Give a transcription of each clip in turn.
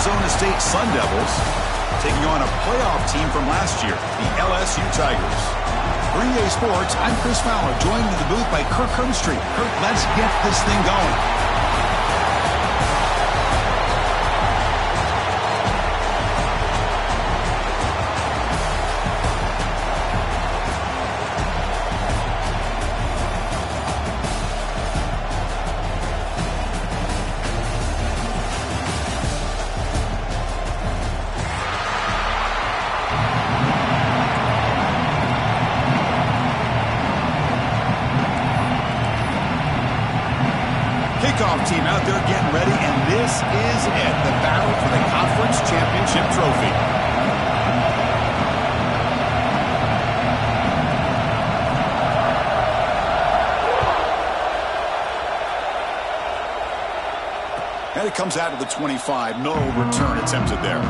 Arizona State Sun Devils taking on a playoff team from last year, the LSU Tigers. For EA Sports, I'm Chris Fowler, joined in the booth by Kirk Herbstreit. Kirk, let's get this thing going. Kickoff team out there getting ready, and this is it, the battle for the conference championship trophy. And it comes out of the 25. No return attempted there.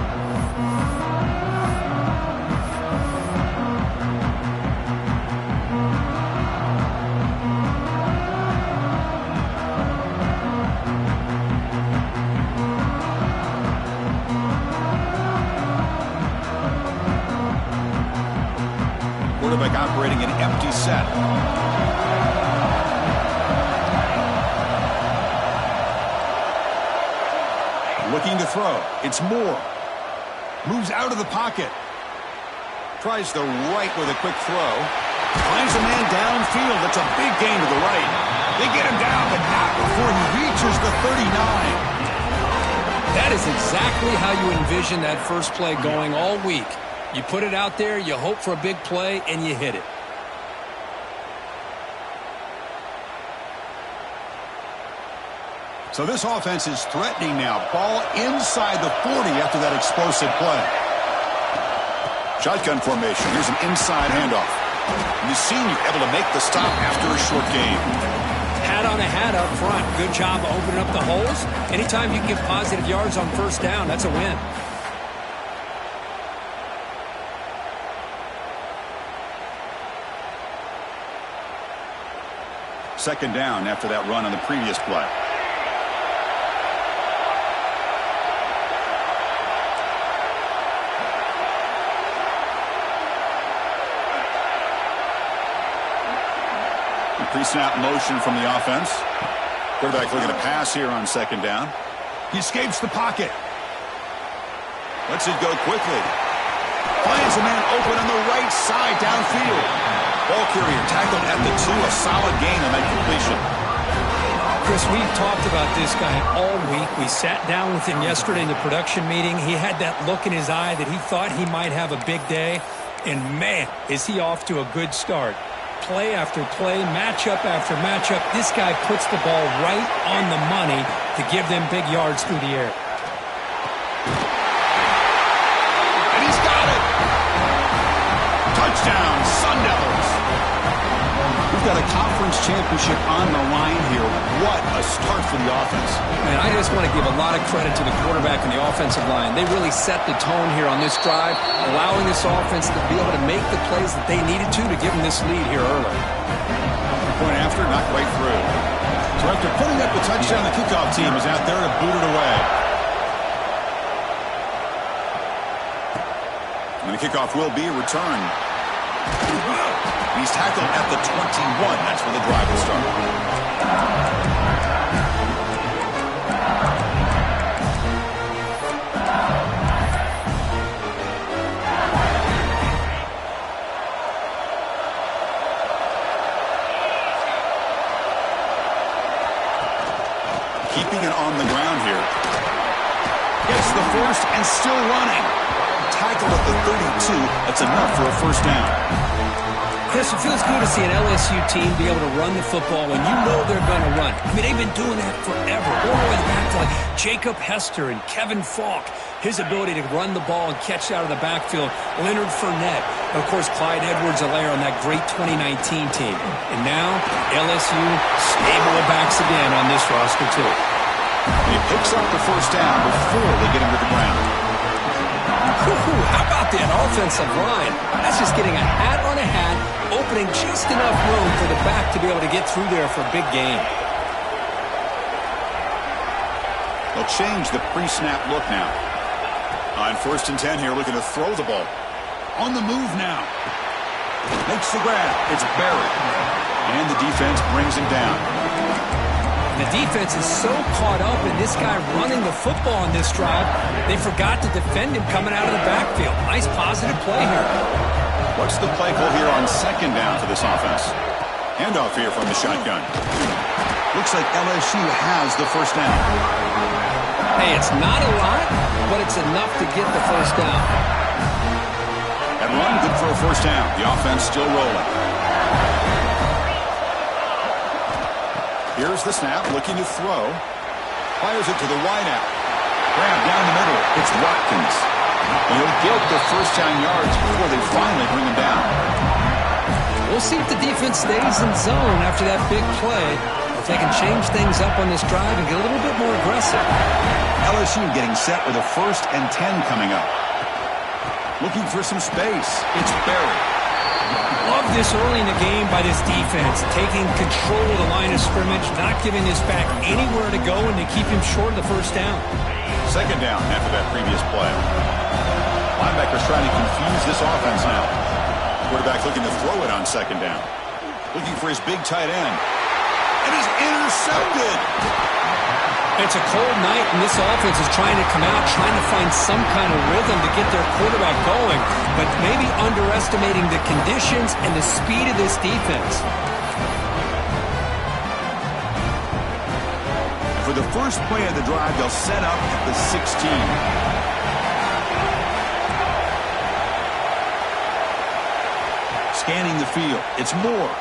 Quarterback operating an empty set. Looking to throw. It's Moore. Moves out of the pocket. Tries the right with a quick throw. Finds a man downfield. That's a big gain to the right. They get him down, but not before he reaches the 39. That is exactly how you envision that first play going all week. You put it out there, you hope for a big play, and you hit it. So this offense is threatening now. Ball inside the 40 after that explosive play. Shotgun formation. Here's an inside handoff. You've seen you able to make the stop after a short game. Hat on a hat up front. Good job opening up the holes. Anytime you can get positive yards on first down, that's a win. Second down after that run on the previous play. Pre-snap motion from the offense. Quarterback looking to pass here on second down. He escapes the pocket. Lets it go quickly. Finds a man open on the right side downfield. Ball carrier tackled at the 2. A solid gain on that completion. Chris, we've talked about this guy all week. We sat down with him yesterday in the production meeting. He had that look in his eye that he thought he might have a big day. And, man, is he off to a good start. Play after play, matchup after matchup. This guy puts the ball right on the money to give them big yards through the air. And he's got it! Touchdown, Sun Devils! We've got a conference championship on the line here. What a start for the offense. Man, I just want to give a lot of credit to the quarterback and the offensive line. They really set the tone here on this drive, allowing this offense to be able to make the plays that they needed to give them this lead here early. Point after, not quite through. So after putting up the touchdown, the kickoff team is out there to boot it away. And the kickoff will be returned. He's tackled at the 21. That's where the drive will start. Keeping it on the ground here. Gets the first and still running. Tackled at the 32. That's enough for a first down. Chris, it feels good to see an LSU team be able to run the football when you know they're going to run. I mean, they've been doing that forever. All the way back to like Jacob Hester and Kevin Falk. His ability to run the ball and catch out of the backfield. Leonard Fournette. And of course, Clyde Edwards-Helaire on that great 2019 team. And now, LSU stable of backs again on this roster, too. He picks up the first down before they get him to the ground. How about that offensive line? That's just getting a hat on a hat, opening just enough room for the back to be able to get through there for a big gain. They'll change the pre-snap look now. On 1st and 10 here, looking to throw the ball. On the move now. Makes the grab. It's buried. And the defense brings him down. The defense is so caught up in this guy running the football on this drive, they forgot to defend him coming out of the backfield. Nice positive play here. What's the play call here on 2nd down for this offense? Handoff here from the shotgun. Looks like LSU has the 1st down. Hey, it's not a lot, but it's enough to get the 1st down. That run, good for a 1st down. The offense still rolling. Here's the snap, looking to throw. Fires it to the wideout. Grab down the middle. It's Watkins. He'll get the 1st down yards before they finally bring him down. We'll see if the defense stays in zone after that big play. If they can change things up on this drive and get a little bit more aggressive. LSU getting set with a 1st and 10 coming up. Looking for some space. It's buried. Love this early in the game by this defense. Taking control of the line of scrimmage, not giving this back anywhere to go, and to keep him short of the 1st down. 2nd down after that previous play. Linebackers trying to confuse this offense now. Quarterback looking to throw it on 2nd down. Looking for his big tight end. And he's intercepted. It's a cold night, and this offense is trying to come out, trying to find some kind of rhythm to get their quarterback going, but maybe underestimating the conditions and the speed of this defense. And for the first play of the drive, they'll set up at the 16. Scanning the field. It's Moore.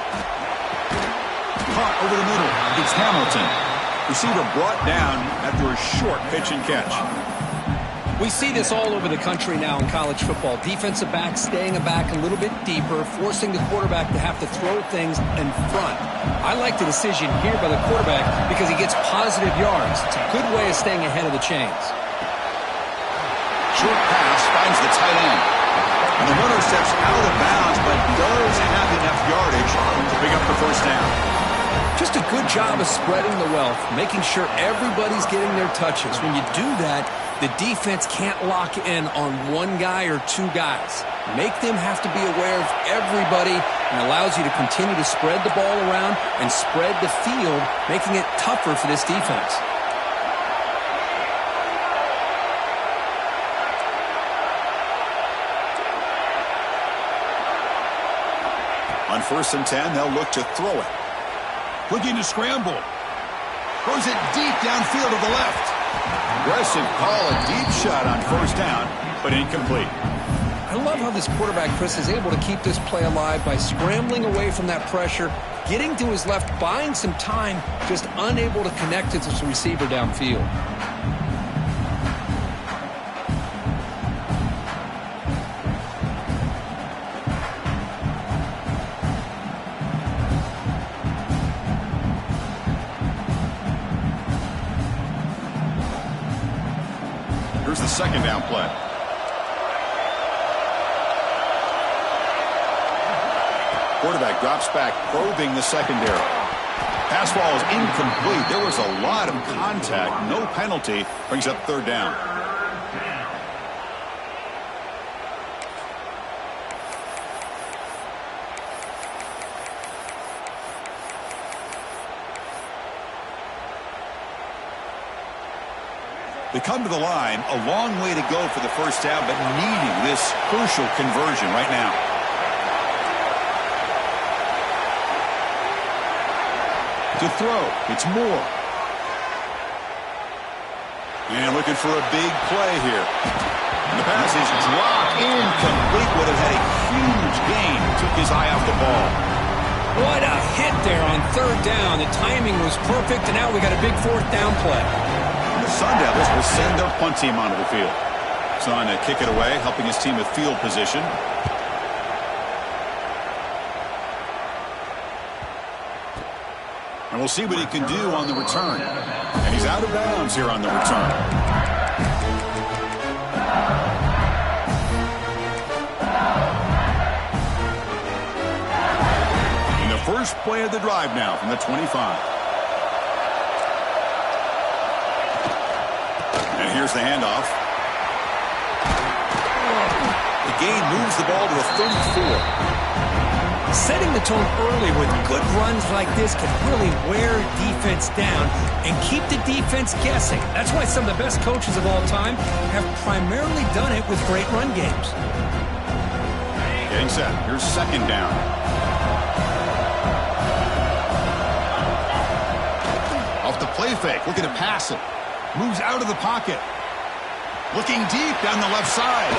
Caught over the middle. It's Hamilton. Receiver brought down after a short pitch and catch. We see this all over the country now in college football. Defensive backs staying back a little bit deeper, forcing the quarterback to have to throw things in front. I like the decision here by the quarterback because he gets positive yards. It's a good way of staying ahead of the chains. Short pass finds the tight end. And the runner steps out of bounds, but does have enough yardage to pick up the 1st down. Just a good job of spreading the wealth, making sure everybody's getting their touches. When you do that, the defense can't lock in on one guy or two guys. Make them have to be aware of everybody, and allows you to continue to spread the ball around and spread the field, making it tougher for this defense. On 1st and 10, they'll look to throw it. Looking to scramble. Throws it deep downfield to the left. Aggressive call, a deep shot on 1st down, but incomplete. I love how this quarterback, Chris, is able to keep this play alive by scrambling away from that pressure, getting to his left, buying some time, just unable to connect it to his receiver downfield. Here's the 2nd down play. Quarterback drops back, probing the secondary. Pass ball is incomplete. There was a lot of contact. No penalty. Brings up 3rd down. They come to the line, a long way to go for the 1st down, but needing this crucial conversion right now. To throw, it's Moore. And looking for a big play here. And the pass is dropped incomplete. Would have had a huge gain. Took his eye off the ball. What a hit there on 3rd down. The timing was perfect, and now we got a big 4th down play. The Sun Devils will send their punt team onto the field. Son to kick it away, helping his team with field position. And we'll see what he can do on the return. And he's out of bounds here on the return. In the first play of the drive now from the 25. And here's the handoff. gain moves the ball to the 34. Setting the tone early with good runs like this can really wear defense down and keep the defense guessing. That's why some of the best coaches of all time have primarily done it with great run games. Getting set. Here's second down. Off the play fake. Looking to pass it. Moves out of the pocket. Looking deep down the left side.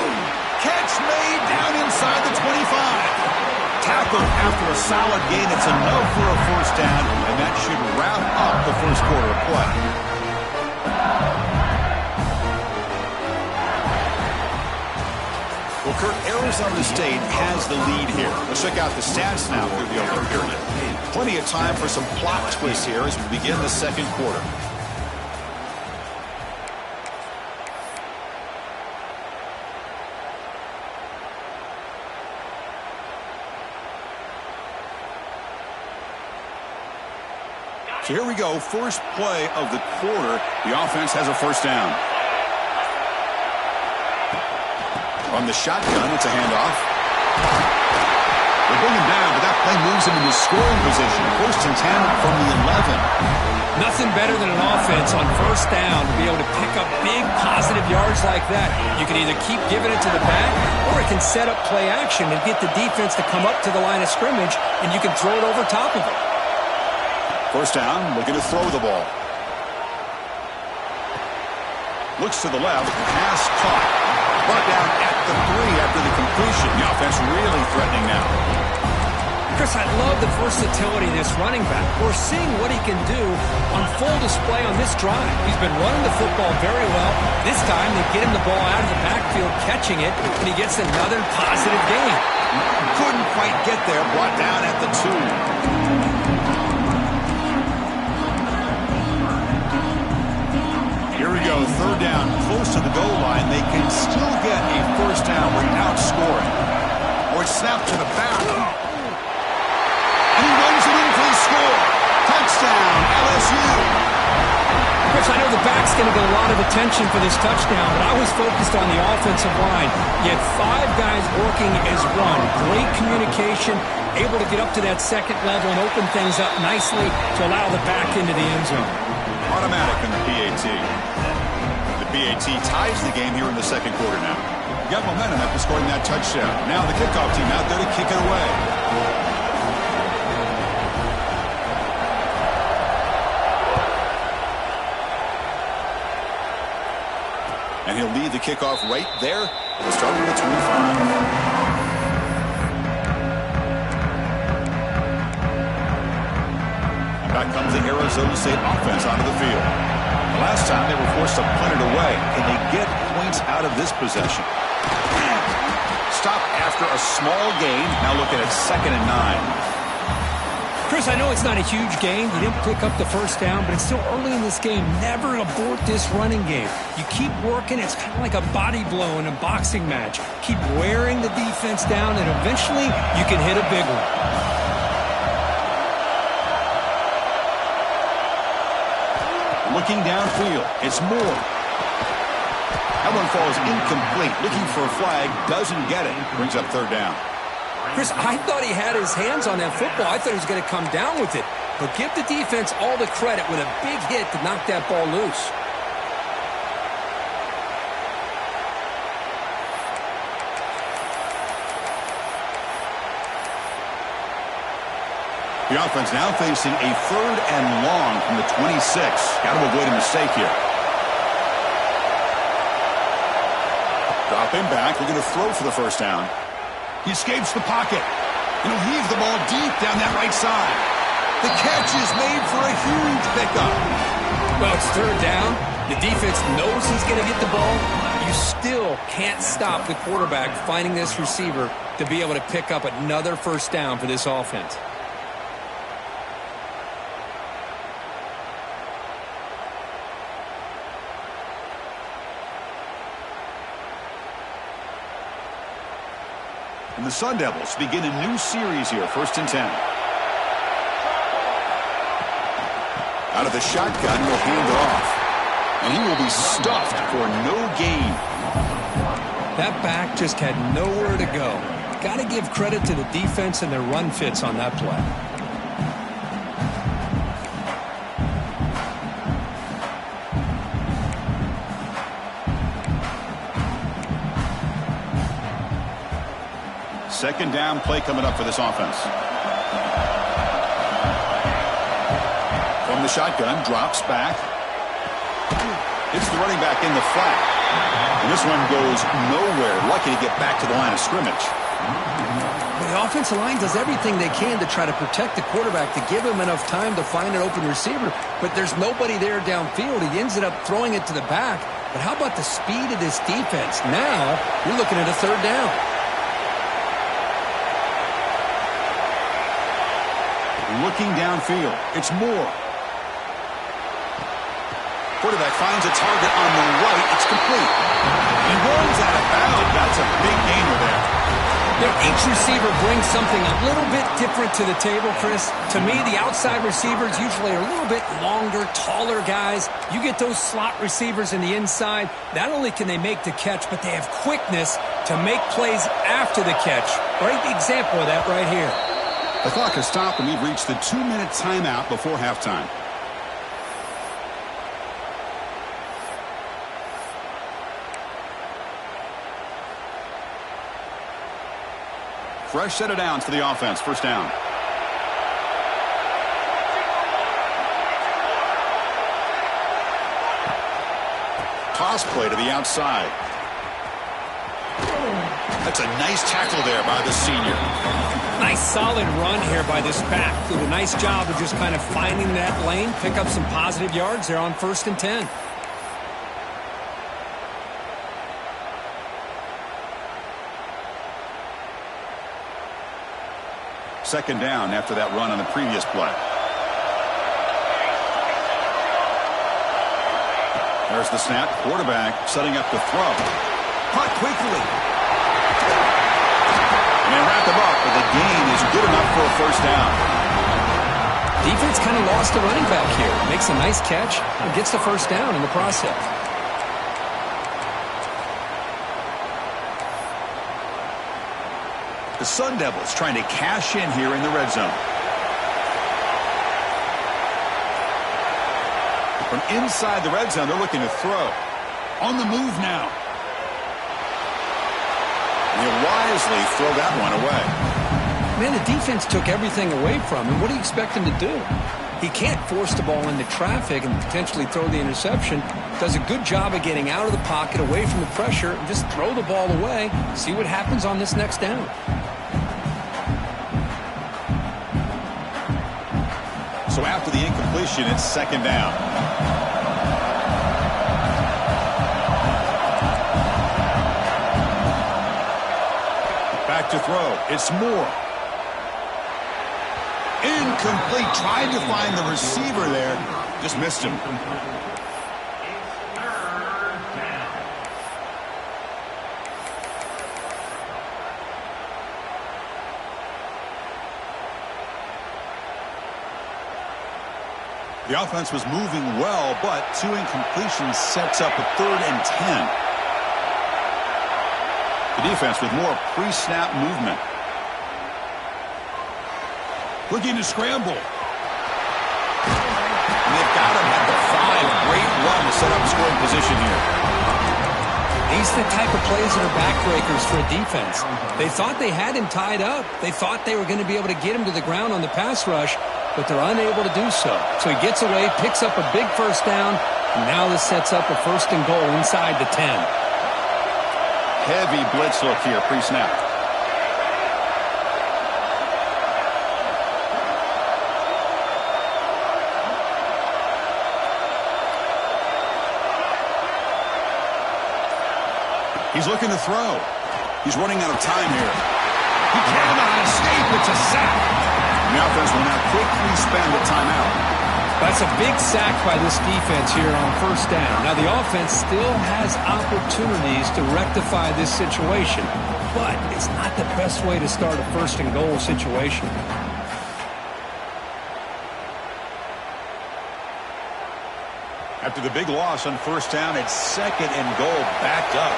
Catch made down inside the 25. Tackled after a solid gain. It's enough for a first down, and that should wrap up the first quarter of play. Well, Kurt, Arizona State has the lead here. Let's check out the stats now through the opening period. Plenty of time for some plot twists here as we begin the second quarter. So here we go, first play of the quarter. The offense has a first down. On the shotgun, it's a handoff. They bring him down, but that play moves him into scoring position. First and 10 from the 11. Nothing better than an offense on first down to be able to pick up big positive yards like that. You can either keep giving it to the back, or it can set up play action and get the defense to come up to the line of scrimmage, and you can throw it over top of it. First down, looking to throw the ball. Looks to the left, pass caught. Brought down at the 3 after the completion. The offense really threatening now. Chris, I love the versatility of this running back. We're seeing what he can do on full display on this drive. He's been running the football very well. This time, they get him the ball out of the backfield, catching it, and he gets another positive gain. Couldn't quite get there, brought down at the 2. Here we go, third down, close to the goal line. They can still get a first down without scoring. Or it's snapped to the back. And he runs it in for the score. Touchdown, LSU. Chris, I know the back's going to get a lot of attention for this touchdown, but I was focused on the offensive line. You had 5 guys working as one. Great communication, able to get up to that second level and open things up nicely to allow the back into the end zone. Automatic in the PAT. The PAT ties the game here in the second quarter now. Got momentum after scoring that touchdown. Now the kickoff team out there to kick it away. And he'll lead the kickoff right there at the start of the 25. Back comes the Arizona State offense onto the field. The last time they were forced to punt it away. Can they get points out of this possession? Stop after a small gain. Now looking at second and 9. Chris, I know it's not a huge gain. You didn't pick up the first down, but it's still early in this game. Never abort this running game. You keep working. It's kind of like a body blow in a boxing match. Keep wearing the defense down, and eventually you can hit a big one. Looking downfield, it's Moore. That one falls incomplete. Looking for a flag, doesn't get it. Brings up third down. Chris, I thought he had his hands on that football. I thought he was going to come down with it. But give the defense all the credit with a big hit to knock that ball loose. The offense now facing a third and long from the 26. Got to avoid a mistake here. Dropping back, looking to throw for the first down. He escapes the pocket. He'll heave the ball deep down that right side. The catch is made for a huge pickup. Well, it's third down. The defense knows he's going to get the ball. You still can't stop the quarterback finding this receiver to be able to pick up another first down for this offense. And the Sun Devils begin a new series here, first and 10. Out of the shotgun, will hand it off. And he will be stuffed for no gain. That back just had nowhere to go. Got to give credit to the defense and their run fits on that play. Second down play coming up for this offense. From the shotgun, drops back. Hits the running back in the flat. And this one goes nowhere. Lucky to get back to the line of scrimmage. The offensive line does everything they can to try to protect the quarterback, to give him enough time to find an open receiver. But there's nobody there downfield. He ends up throwing it to the back. But how about the speed of this defense? Now you're looking at a third down. Looking downfield. It's Moore. Quarterback finds a target on the right. It's complete. He runs out of bounds. That's a big gainer there. Each receiver brings something a little bit different to the table, Chris. To me, the outside receivers usually are a little bit longer, taller guys. You get those slot receivers in the inside, not only can they make the catch, but they have quickness to make plays after the catch. Great example of that right here. The clock has stopped, and we've reached the 2-minute timeout before halftime. Fresh set of downs for the offense. First down. Toss play to the outside. That's a nice tackle there by the senior. Nice solid run here by this back. Did a nice job of just kind of finding that lane, pick up some positive yards there on 1st and 10. Second down after that run on the previous play. There's the snap. Quarterback setting up the throw. Caught quickly. And they wrap him up, but the gain is good enough for a first down. Defense kind of lost the running back here. Makes a nice catch and gets the first down in the process. The Sun Devils trying to cash in here in the red zone. From inside the red zone, they're looking to throw. On the move now. They'll wisely throw that one away. Man, the defense took everything away from him. What do you expect him to do? He can't force the ball into traffic and potentially throw the interception. Does a good job of getting out of the pocket, away from the pressure, and just throw the ball away. See what happens on this next down. So after the incompletion, it's second down. Back to throw. It's Moore. Incomplete. Tried to find the receiver there. Just missed him. The offense was moving well, but 2 incompletions sets up a 3rd and 10. The defense with more pre-snap movement. Looking to scramble. And they've got him at the 5. Great run to set up scoring position here. These are the type of plays that are backbreakers for a defense. They thought they had him tied up. They thought they were going to be able to get him to the ground on the pass rush, but they're unable to do so. So he gets away, picks up a big first down, and now this sets up a 1st and goal inside the 10. Heavy blitz look here, pre-snap. He's looking to throw. He's running out of time here. He cannot escape. It's a sack. The offense will now quickly spend a timeout. That's a big sack by this defense here on 1st down. Now, the offense still has opportunities to rectify this situation, but it's not the best way to start a 1st and goal situation. After the big loss on 1st down, it's 2nd and goal backed up.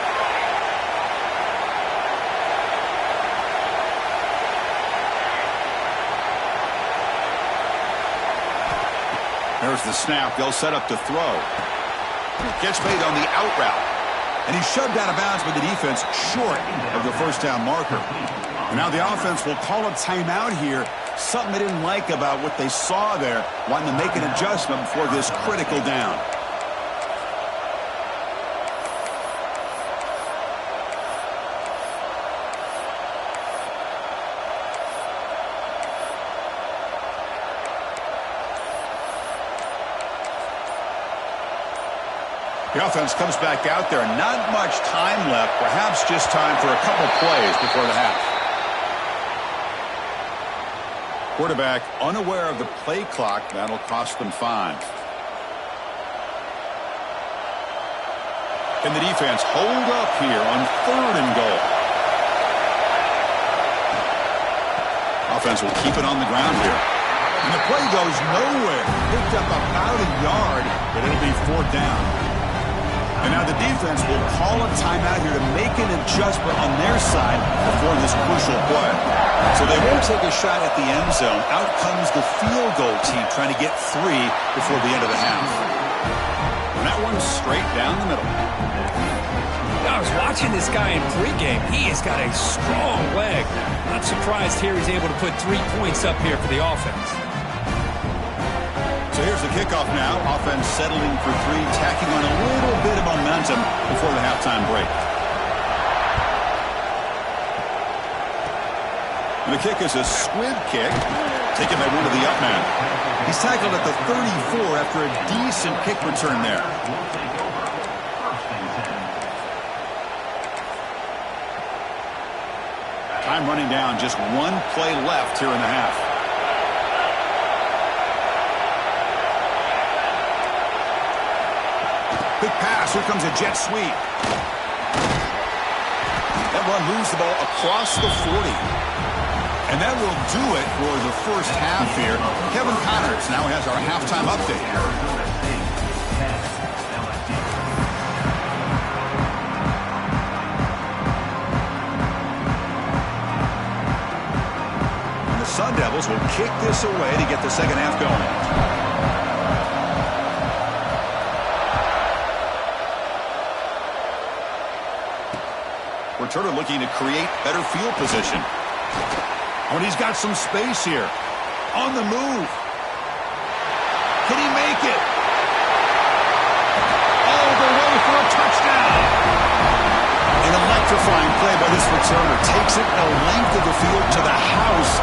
There's the snap. They'll set up to throw. Gets made on the out route. And he's shoved out of bounds by the defense short of the first down marker. And now the offense will call a timeout here. Something they didn't like about what they saw there. Wanting to make an adjustment before this critical down. The offense comes back out there. Not much time left. Perhaps just time for a couple plays before the half. Quarterback unaware of the play clock. That'll cost them 5. And the defense hold up here on 3rd and goal. Offense will keep it on the ground here. And the play goes nowhere. Picked up about a yard, but it'll be 4th down. And now the defense will call a timeout here to make an adjustment on their side before this crucial play. So they won't take a shot at the end zone. Out comes the field goal team trying to get 3 before the end of the half. And that one's straight down the middle. I was watching this guy in pregame. He has got a strong leg. Not surprised here he's able to put 3 points up here for the offense. So here's the kickoff now. Offense settling for 3, tacking on a little bit of momentum before the halftime break. And the kick is a squib kick, taken by one of the up men. He's tackled at the 34 after a decent kick return there. Time running down, just 1 play left here in the half. Big pass. Here comes a jet sweep. That run moves the ball across the 40. And that will do it for the first half here. Kevin Connors now has our halftime update. And the Sun Devils will kick this away to get the second half going. Returner looking to create better field position. Oh, and he's got some space here. On the move. Can he make it? All the way for a touchdown. An electrifying play by this returner. Takes it a length of the field to the house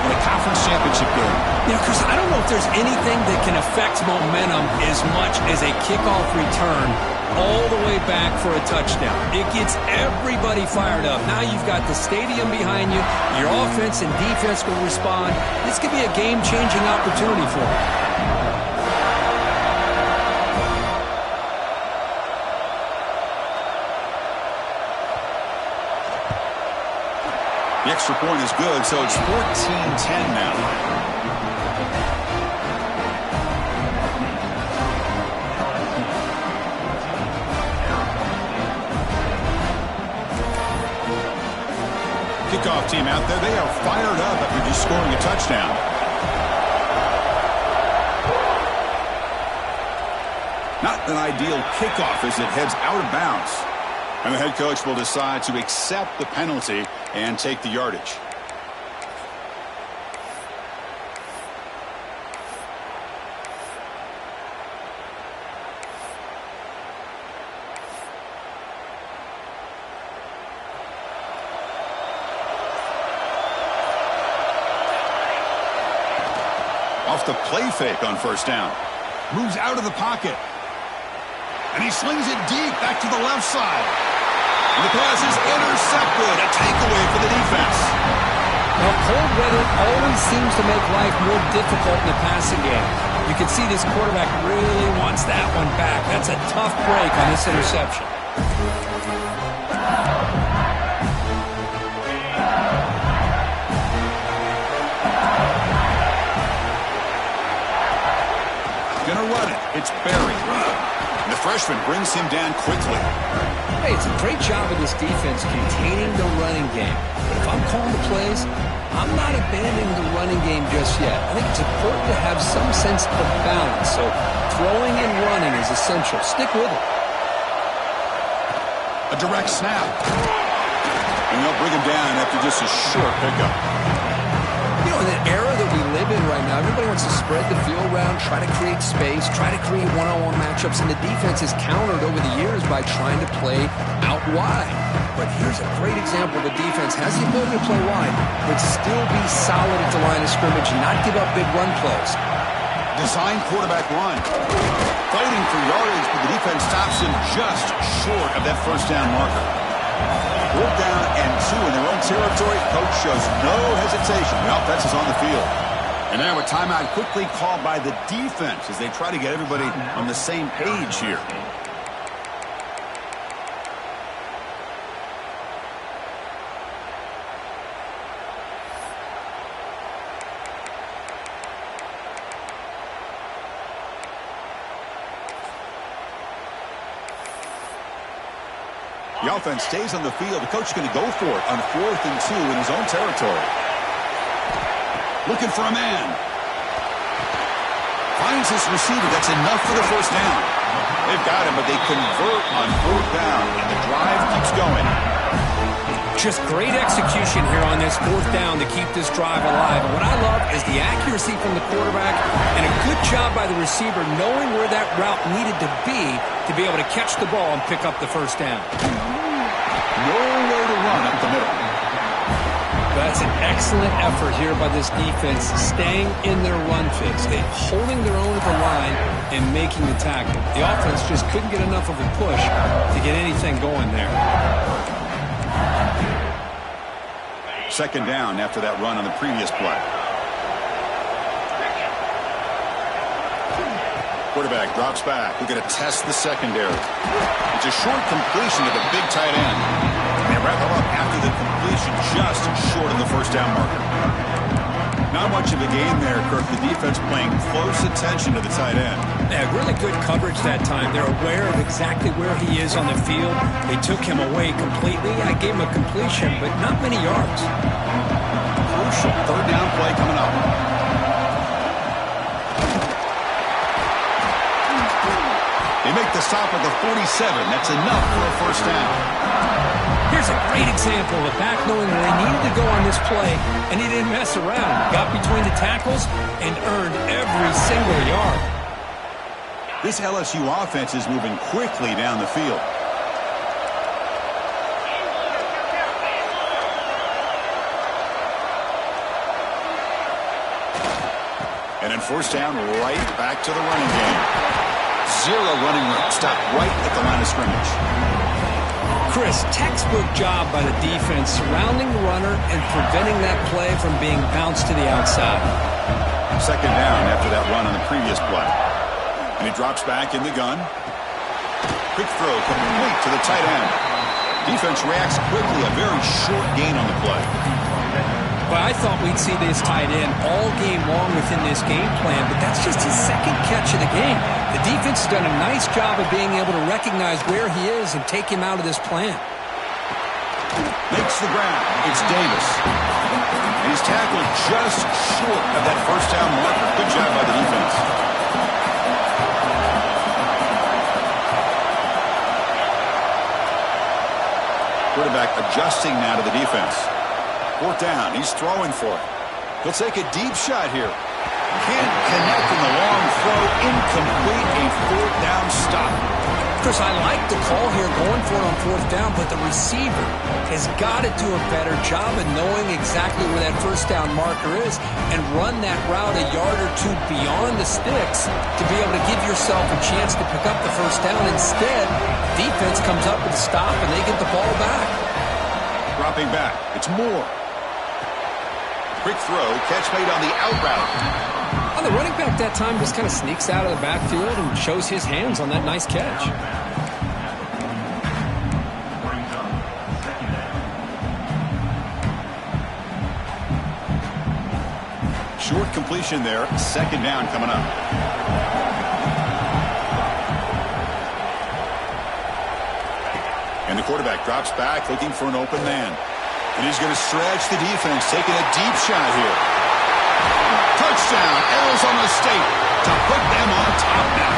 in a conference championship game. You know, Chris, I don't know if there's anything that can affect momentum as much as a kickoff return all the way back for a touchdown. It gets everybody fired up. Now you've got the stadium behind you. Your offense and defense will respond. This could be a game-changing opportunity for them. The extra point is good, so it's 14-10 now. Kickoff team out there. They are fired up after just scoring a touchdown. Not an ideal kickoff as it heads out of bounds. And the head coach will decide to accept the penalty and take the yardage. Off the play fake on first down. Moves out of the pocket. And he slings it deep back to the left side. And the pass is intercepted. A takeaway for the defense. Now, cold weather always seems to make life more difficult in the passing game. You can see this quarterback really wants that one back. That's a tough break on this interception. Gonna run it. It's Barry. And the freshman brings him down quickly. Hey, it's a great job of this defense containing the running game. But if I'm calling the plays, I'm not abandoning the running game just yet. I think it's important to have some sense of balance. So throwing and running is essential. Stick with it. A direct snap. And they'll bring him down after just a short pickup. You know, in the era that we live in right now, everybody wants to spread the field around, try to create space, try to create one-on-one matchups, and the defense is countered over the years by trying to play out wide. But here's a great example of a defense has the ability to play wide, but still be solid at the line of scrimmage, not give up big run plays. Design quarterback run. Fighting for yardage, but the defense stops him just short of that first down marker. 4th down and 2 in their own territory. Coach shows no hesitation. The offense is on the field. And now a timeout quickly called by the defense as they try to get everybody on the same page here. The offense stays on the field. The coach is going to go for it on 4th and 2 in his own territory. Looking for a man. Finds his receiver. That's enough for the first down. They've got him, but they convert on 4th down, and the drive keeps going. Just great execution here on this 4th down to keep this drive alive. And what I love is the accuracy from the quarterback and a good job by the receiver knowing where that route needed to be able to catch the ball and pick up the first down. Nowhere to run up the middle. That's an excellent effort here by this defense, staying in their run fix. They're holding their own at the line and making the tackle. The offense just couldn't get enough of a push to get anything going there. 2nd down after that run on the previous play. Quarterback drops back. We're going to test the secondary. It's a short completion to the big tight end. And they wrap him up after the completion just short of the first down marker. Not much of a game there, Kirk. The defense paying close attention to the tight end. Yeah, really good coverage that time. They're aware of exactly where he is on the field. They took him away completely. I gave him a completion, but not many yards. Crucial 3rd down play coming up. They make the stop at the 47. That's enough for a first down. Here's a great example of a back knowing where he needed to go on this play, and he didn't mess around. Got between the tackles and earned every single yard. This LSU offense is moving quickly down the field. And then 1st down, right back to the running game. 0 running room. Stop right at the line of scrimmage. Chris, textbook job by the defense surrounding the runner and preventing that play from being bounced to the outside. 2nd down after that run on the previous play. And he drops back in the gun. Quick throw complete to the tight end. Defense reacts quickly. A very short gain on the play. Well, I thought we'd see this tight end all game long within this game plan, but that's just his 2nd catch of the game. The defense has done a nice job of being able to recognize where he is and take him out of this plan. Makes the ground. It's Davis. And he's tackled just short of that first down marker. Good job by the defense. Quarterback adjusting now to the defense. 4th down. He's throwing for it. He'll take a deep shot here. Can't connect in the long throw. Incomplete. A 4th down stop. Chris, I like the call here going for it on 4th down, but the receiver has got to do a better job of knowing exactly where that first down marker is and run that route a yard or 2 beyond the sticks to be able to give yourself a chance to pick up the first down. Instead, defense comes up with a stop and they get the ball back. Dropping back. It's Moore. Quick throw, catch made on the out route. Well, the running back that time just kind of sneaks out of the backfield and shows his hands on that nice catch. Short completion there. 2nd down coming up. And the quarterback drops back looking for an open man. And he's going to stretch the defense, taking a deep shot here. Touchdown, Arizona State, to put them on top now.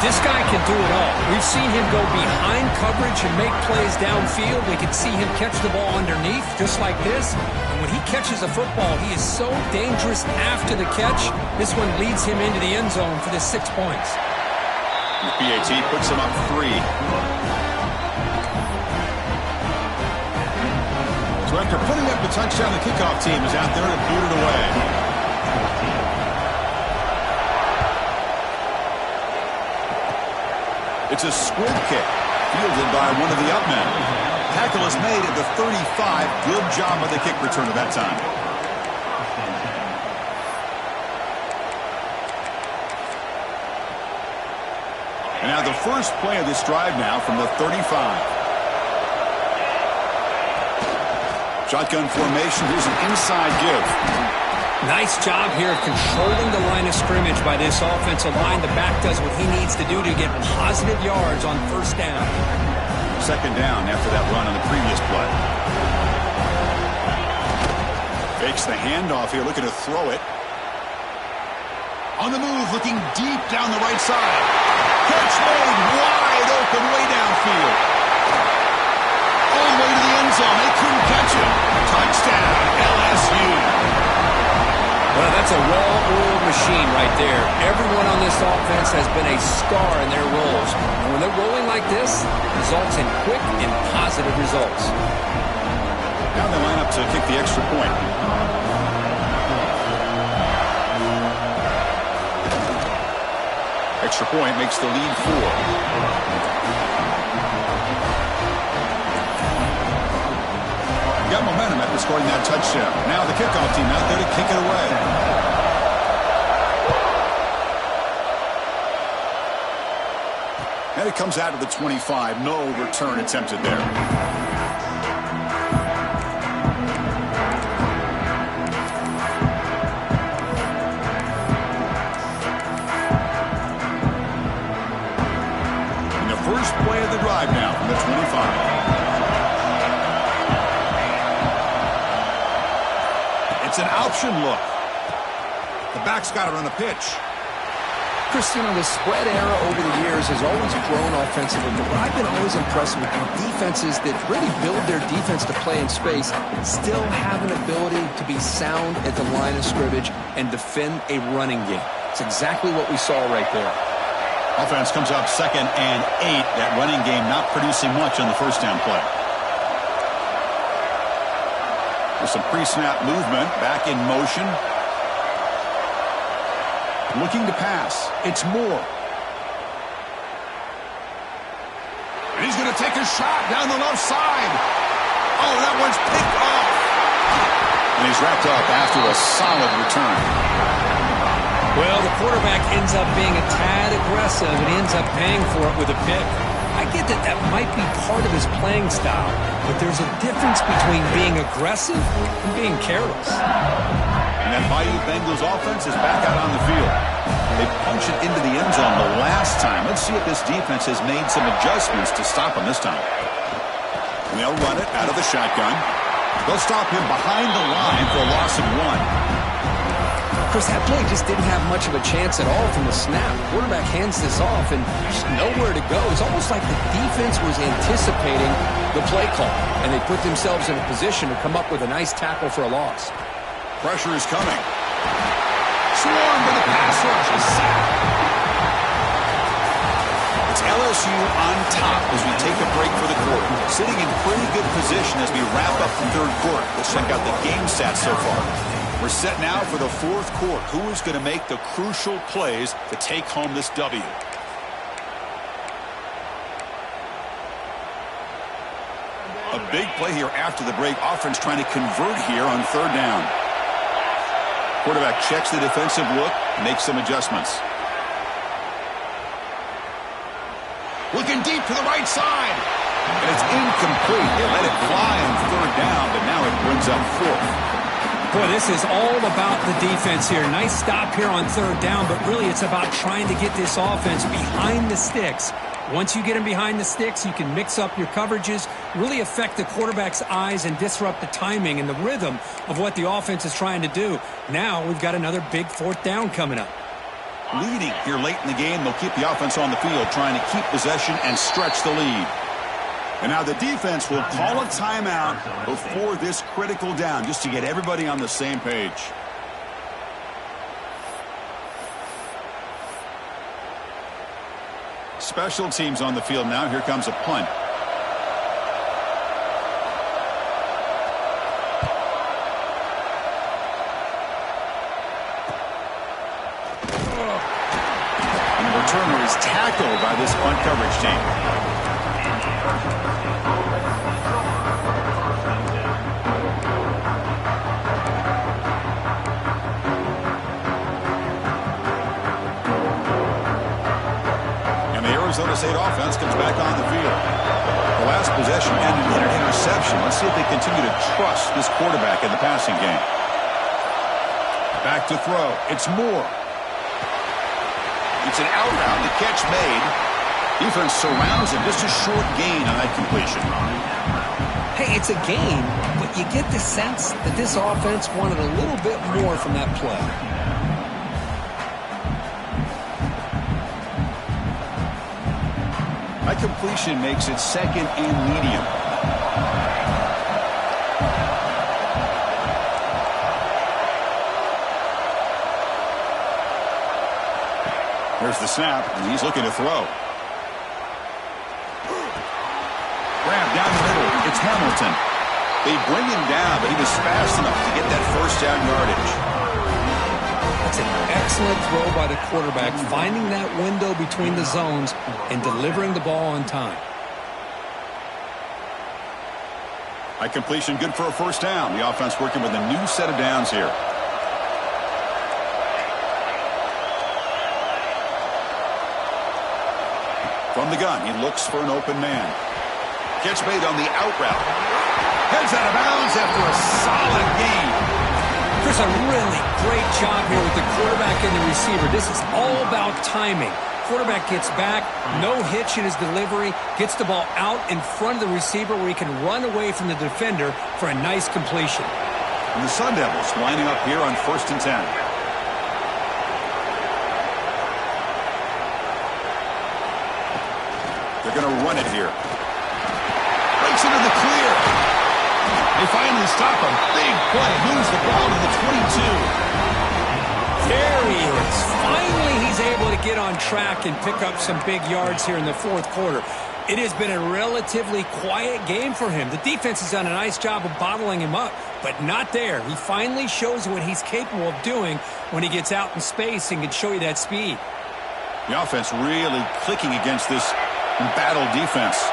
This guy can do it all. We've seen him go behind coverage and make plays downfield. We can see him catch the ball underneath, just like this. And when he catches a football, he is so dangerous after the catch. This one leads him into the end zone for the 6 points. The PAT puts him up 3. So after putting up the touchdown, the kickoff team is out there to boot it away. It's a squib kick, fielded by one of the up men. Tackle is made at the 35. Good job of the kick return at that time. And now the first play of this drive now from the 35. Shotgun formation. Here's an inside give. Nice job here of controlling the line of scrimmage by this offensive line. The back does what he needs to do to get positive yards on first down. Second down after that run on the previous play. Fakes the handoff here, looking to throw it. On the move, looking deep down the right side. Catch made wide open way downfield. All the way to the end zone. They couldn't catch him. Touchdown, LSU. Well, that's a well-oiled machine right there. Everyone on this offense has been a star in their roles. And when they're rolling like this, results in quick and positive results. Now they line up to kick the extra point. Extra point makes the lead 4. Got momentum after scoring that touchdown. Now the kickoff team out there to kick it away. And it comes out of the 25. No return attempted there. And the first play of the drive now from the 25. It's an option look. The back's got it on the pitch. Chris, you know, the spread era over the years has always grown offensively, but I've been always impressed with the defenses that really build their defense to play in space, still have an ability to be sound at the line of scrimmage and defend a running game. It's exactly what we saw right there. Offense comes up 2nd and 8. That running game not producing much on the first down play. With some pre-snap movement, back in motion. Looking to pass. It's Moore. And he's going to take a shot down the left side. Oh, that one's picked off. And he's wrapped up after a solid return. Well, the quarterback ends up being a tad aggressive and ends up paying for it with a pick. I get that that might be part of his playing style, but there's a difference between being aggressive and being careless. And that Bayou Bengals offense is back out on the field. They punched it into the end zone the last time. Let's see if this defense has made some adjustments to stop him this time. And they'll run it out of the shotgun. They'll stop him behind the line for a loss of 1. Chris, that play just didn't have much of a chance at all from the snap. Quarterback hands this off and just nowhere to go. It's almost like the defense was anticipating the play call, and they put themselves in a position to come up with a nice tackle for a loss. Pressure is coming. Swarmed with the pass rush. A sack. It's LSU on top as we take a break for the quarter. Sitting in pretty good position as we wrap up the third quarter. Let's check out the game stats so far. We're set now for the fourth quarter. Who is going to make the crucial plays to take home this W? A big play here after the break. Offense trying to convert here on third down. Quarterback checks the defensive look, makes some adjustments. Looking deep to the right side. And it's incomplete. They let it fly on third down, but now it brings up fourth. Boy, this is all about the defense here. Nice stop here on third down, but really it's about trying to get this offense behind the sticks Once you get him behind the sticks, you can mix up your coverages, really affect the quarterback's eyes and disrupt the timing and the rhythm of what the offense is trying to do. Now we've got another big fourth down coming up. Leading here late in the game, they'll keep the offense on the field, trying to keep possession and stretch the lead. And now the defense will call a timeout before this critical down, just to get everybody on the same page. Special teams on the field now. Here comes a punt. And the returner is tackled by this punt coverage team. Arizona State offense comes back on the field. The last possession ended in an interception. Let's see if they continue to trust this quarterback in the passing game. Back to throw. It's Moore. It's an out route. The catch made. Defense surrounds him. Just a short gain on that completion. Hey, it's a gain, but you get the sense that this offense wanted a little bit more from that play. Completion makes it second and medium. There's the snap, and he's looking to throw. Grab down the middle. It's Hamilton. They bring him down, but he was fast enough to get that first down yardage. That's an excellent throw by the quarterback, finding that window between the zones and delivering the ball on time. High completion, good for a first down. The offense working with a new set of downs here. From the gun, he looks for an open man. Catch made on the out route. Heads out of bounds after a solid gain. Chris, a really great job here with the quarterback and the receiver. This is all about timing. Quarterback gets back, no hitch in his delivery, gets the ball out in front of the receiver where he can run away from the defender for a nice completion. And the Sun Devils lining up here on 1st and 10. They're going to run it here. Breaks into the clear. They finally stop him. Big play. Moves the ball to the 22. There he is. Finally, he's able to get on track and pick up some big yards here in the fourth quarter. It has been a relatively quiet game for him. The defense has done a nice job of bottling him up, but not there. He finally shows what he's capable of doing when he gets out in space and can show you that speed. The offense really clicking against this battle defense.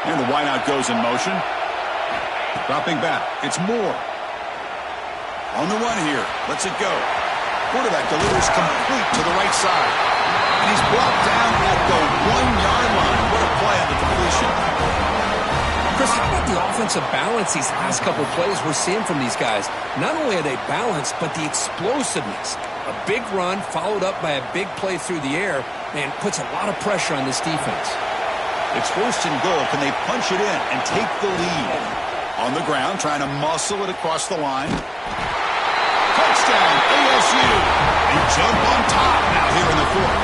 And the wideout goes in motion. Dropping back. It's Moore. On the run here. Lets it go. Quarterback delivers complete to the right side. And he's brought down at the 1-yard line. What a play on the completion. Chris, how about the offensive balance these last couple of plays we're seeing from these guys? Not only are they balanced, but the explosiveness. A big run followed up by a big play through the air and puts a lot of pressure on this defense. It's 1st and goal. Can they punch it in and take the lead? On the ground, trying to muscle it across the line. Touchdown, ASU. They jump on top now here in the fourth.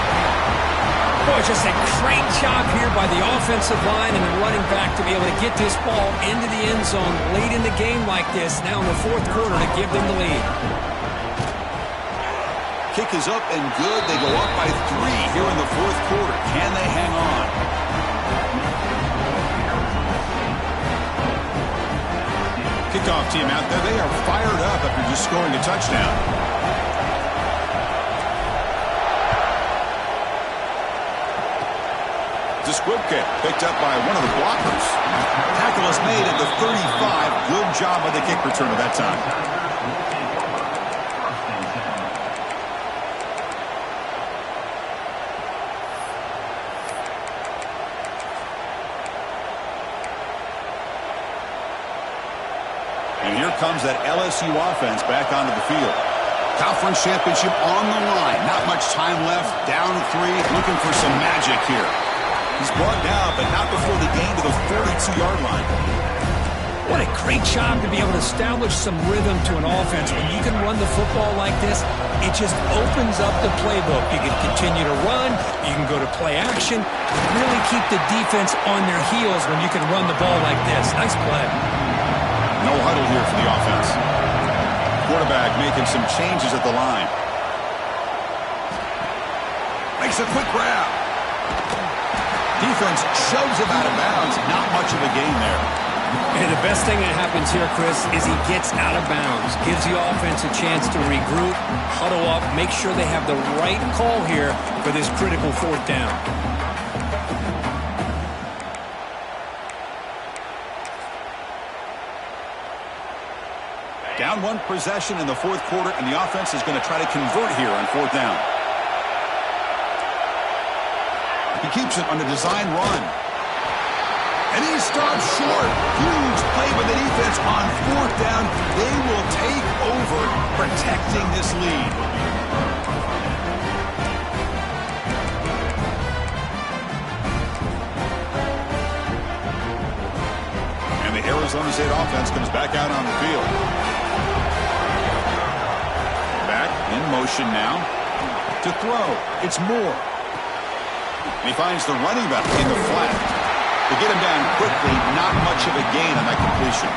Boy, just a great job here by the offensive line and the running back to be able to get this ball into the end zone late in the game like this, now in the fourth quarter to give them the lead. Kick is up and good. They go up by 3 here in the fourth quarter. Can they hang on? Kickoff team out there. They are fired up after just scoring a touchdown. Squibka picked up by one of the blockers. Tackle is made at the 35. Good job by the kick returner that time. here comes that LSU offense back onto the field. Conference championship on the line. Not much time left. Down 3. Looking for some magic here. He's brought down, but not before the gain to the 42-yard line. What a great job to be able to establish some rhythm to an offense. When you can run the football like this, it just opens up the playbook. You can continue to run. You can go to play action. Really keep the defense on their heels when you can run the ball like this. Nice play. No huddle here for the offense. Quarterback making some changes at the line. Makes a quick grab. Defense shoves him out of bounds. Not much of a gain there. And the best thing that happens here, Chris, is he gets out of bounds. Gives the offense a chance to regroup, huddle up, make sure they have the right call here for this critical 4th down. Down 1 possession in the 4th quarter, and the offense is going to try to convert here on 4th down. He keeps it on a design run. And he stops short. Huge play by the defense on 4th down. They will take over, protecting this lead. And the Arizona State offense comes back out on the field. Back in motion now. To throw. It's Moore. And he finds the running back in the flat. To get him down quickly, not much of a gain on that completion.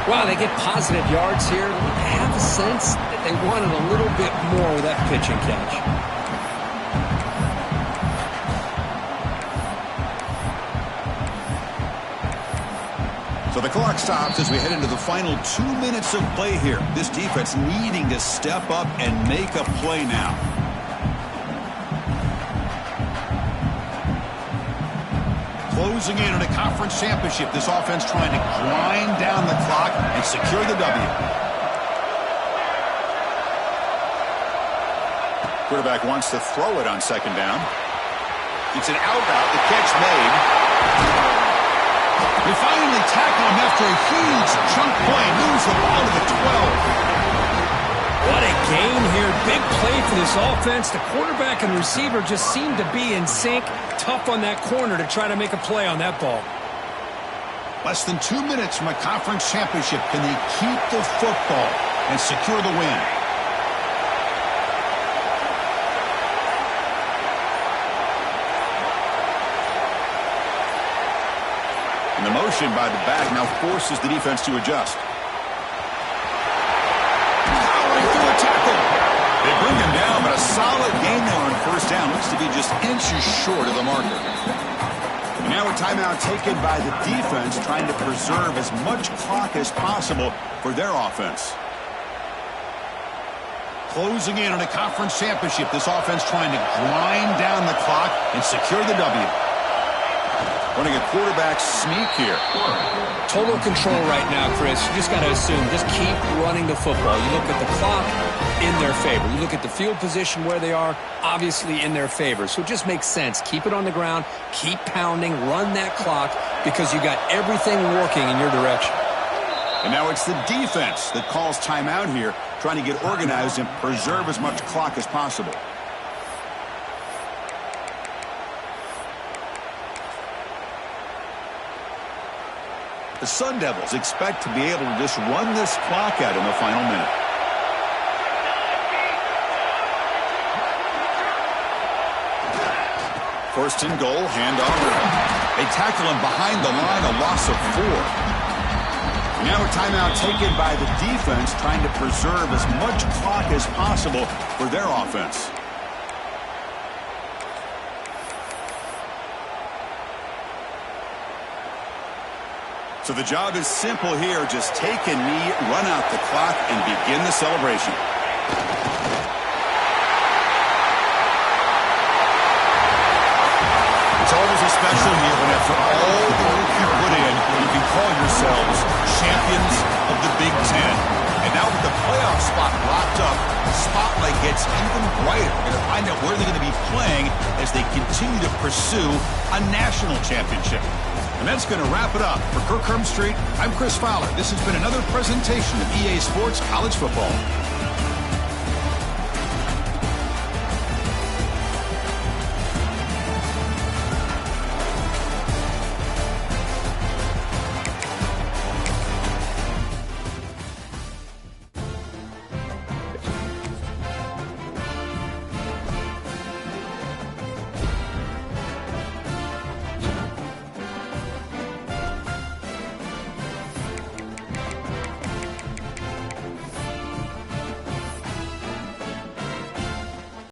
Wow, they get positive yards here. I have a sense that they wanted a little bit more with that pitch and catch. So the clock stops as we head into the final 2 minutes of play here. This defense needing to step up and make a play now. Closing in on a conference championship. This offense trying to grind down the clock and secure the W. Quarterback wants to throw it on 2nd down. It's an out route. The catch made. We finally tackle him after a huge chunk play. Moves the ball to the 12. What a gain here. Big play for this offense. The quarterback and receiver just seem to be in sync. Tough on that corner to try to make a play on that ball. Less than 2 minutes from a conference championship. Can they keep the football and secure the win? And the motion by the back now forces the defense to adjust. They bring him down, but a solid gain there on 1st down. Looks to be just inches short of the marker. And now a timeout taken by the defense, trying to preserve as much clock as possible for their offense. Closing in on a conference championship. This offense trying to grind down the clock and secure the W. Running a quarterback sneak here. Total control right now, Chris. You just got to assume, just keep running the football. You look at the clock, in their favor. You look at the field position where they are, obviously in their favor. So it just makes sense. Keep it on the ground, keep pounding, run that clock, because you got everything working in your direction. And now it's the defense that calls timeout here, trying to get organized and preserve as much clock as possible. The Sun Devils expect to be able to just run this clock out in the final minute. First and goal, handoff. They tackle him behind the line, a loss of 4. Now a timeout taken by the defense, trying to preserve as much clock as possible for their offense. So the job is simple here. Just take a knee, run out the clock, and begin the celebration. It's always a special year when after all the work you put in, you can call yourselves champions of the Big Ten. And now with the playoff spot locked up, the spotlight gets even brighter. We're going to find out where they're going to be playing as they continue to pursue a national championship. And that's going to wrap it up. For Kirk Herbstreit, I'm Chris Fowler. This has been another presentation of EA Sports College Football.